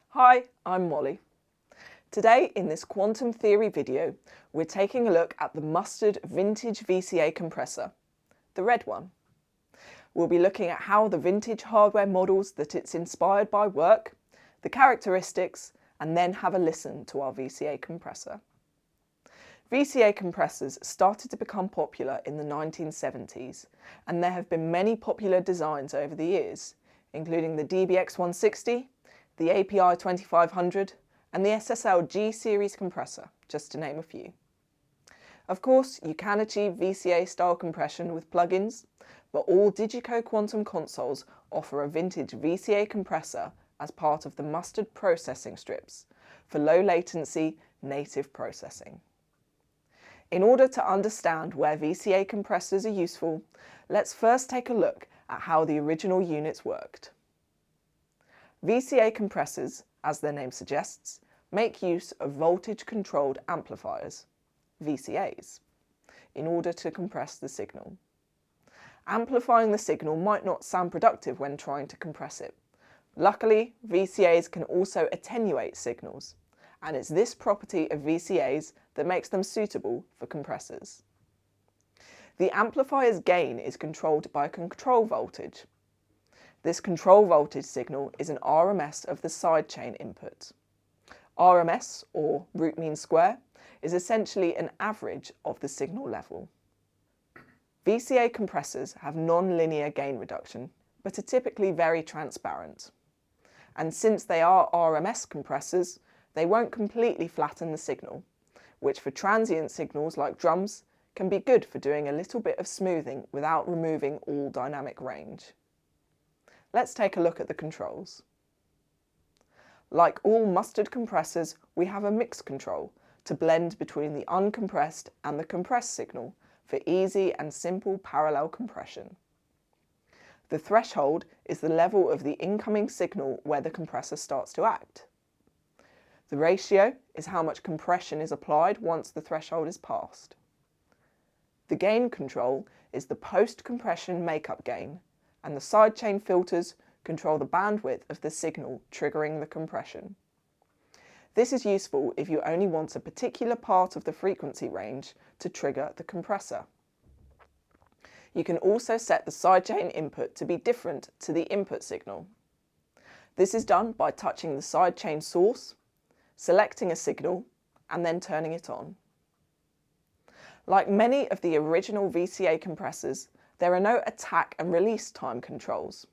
Hi, I'm Molly. Today in this quantum theory video, we're taking a look at the mustard vintage VCA compressor, the red one. We'll be looking at how the vintage hardware models that it's inspired by work, the characteristics, and then have a listen to our VCA compressor. VCA compressors started to become popular in the 1970s, and there have been many popular designs over the years, including the DBX160, the API 2500 and the SSL G series compressor, just to name a few. Of course, you can achieve VCA style compression with plugins, but all DiGiCo quantum consoles offer a vintage VCA compressor as part of the mustard processing strips for low latency native processing. In order to understand where VCA compressors are useful, let's first take a look at how the original units worked. VCA compressors, as their name suggests, make use of voltage-controlled amplifiers, VCAs, in order to compress the signal. Amplifying the signal might not sound productive when trying to compress it. Luckily, VCAs can also attenuate signals, and it's this property of VCAs that makes them suitable for compressors. The amplifier's gain is controlled by a control voltage. This control voltage signal is an RMS of the sidechain input. RMS, or root mean square, is essentially an average of the signal level. VCA compressors have non-linear gain reduction, but are typically very transparent. And since they are RMS compressors, they won't completely flatten the signal, which for transient signals like drums can be good for doing a little bit of smoothing without removing all dynamic range. Let's take a look at the controls. Like all mustard compressors, we have a mix control to blend between the uncompressed and the compressed signal for easy and simple parallel compression. The threshold is the level of the incoming signal where the compressor starts to act. The ratio is how much compression is applied once the threshold is passed. The gain control is the post-compression makeup gain, and the sidechain filters control the bandwidth of the signal triggering the compression. This is useful if you only want a particular part of the frequency range to trigger the compressor. You can also set the sidechain input to be different to the input signal. This is done by touching the sidechain source, selecting a signal, and then turning it on. Like many of the original VCA compressors, there are no attack and release time controls.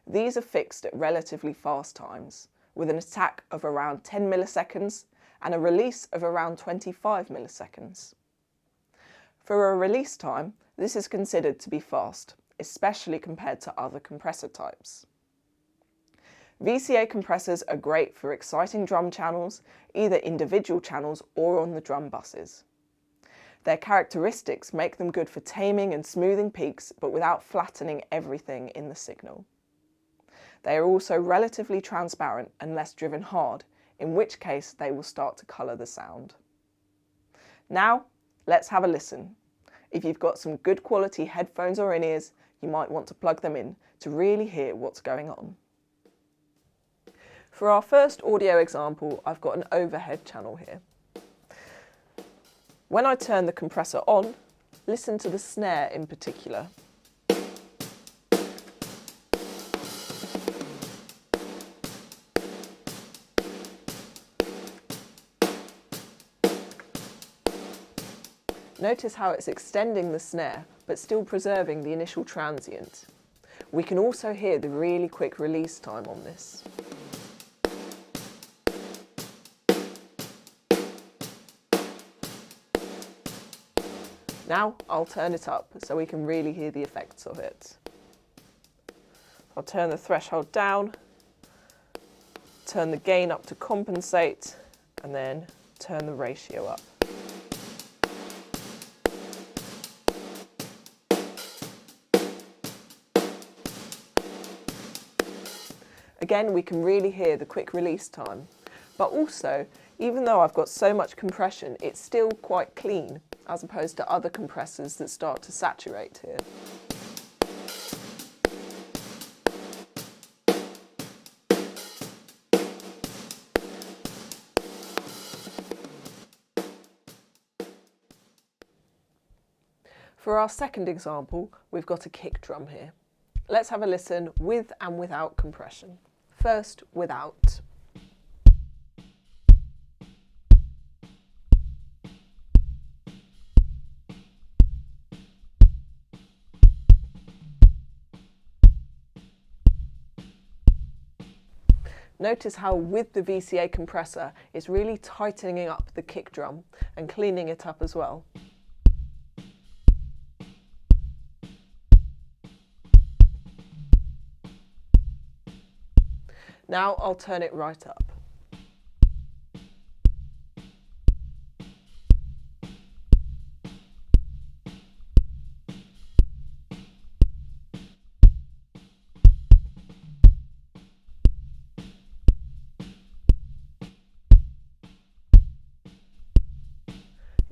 These are fixed at relatively fast times, with an attack of around 10 milliseconds and a release of around 25 milliseconds. For a release time, this is considered to be fast, especially compared to other compressor types. VCA compressors are great for exciting drum channels, either individual channels or on the drum buses. Their characteristics make them good for taming and smoothing peaks, but without flattening everything in the signal. They are also relatively transparent unless driven hard, in which case they will start to colour the sound. Now, let's have a listen. If you've got some good quality headphones or in-ears, you might want to plug them in to really hear what's going on. For our first audio example, I've got an overhead channel here. When I turn the compressor on, listen to the snare in particular. Notice how it's extending the snare, but still preserving the initial transient. We can also hear the really quick release time on this. Now I'll turn it up so we can really hear the effects of it. I'll turn the threshold down, turn the gain up to compensate, and then turn the ratio up. Again, we can really hear the quick release time, but also Even though I've got so much compression, it's still quite clean, as opposed to other compressors that start to saturate here. For our second example, we've got a kick drum here. Let's have a listen with and without compression. First, without. Notice how with the VCA compressor, it's really tightening up the kick drum and cleaning it up as well. Now I'll turn it right up.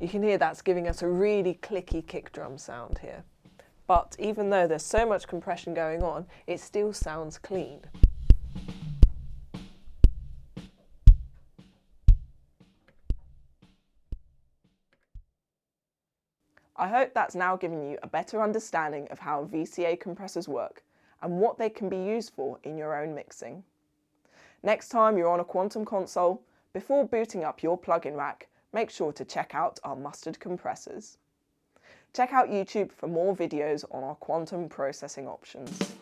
You can hear that's giving us a really clicky kick drum sound here. But even though there's so much compression going on, it still sounds clean. I hope that's now given you a better understanding of how VCA compressors work and what they can be used for in your own mixing. Next time you're on a Quantum console, before booting up your plugin rack, make sure to check out our mustard compressors. Check out YouTube for more videos on our quantum processing options.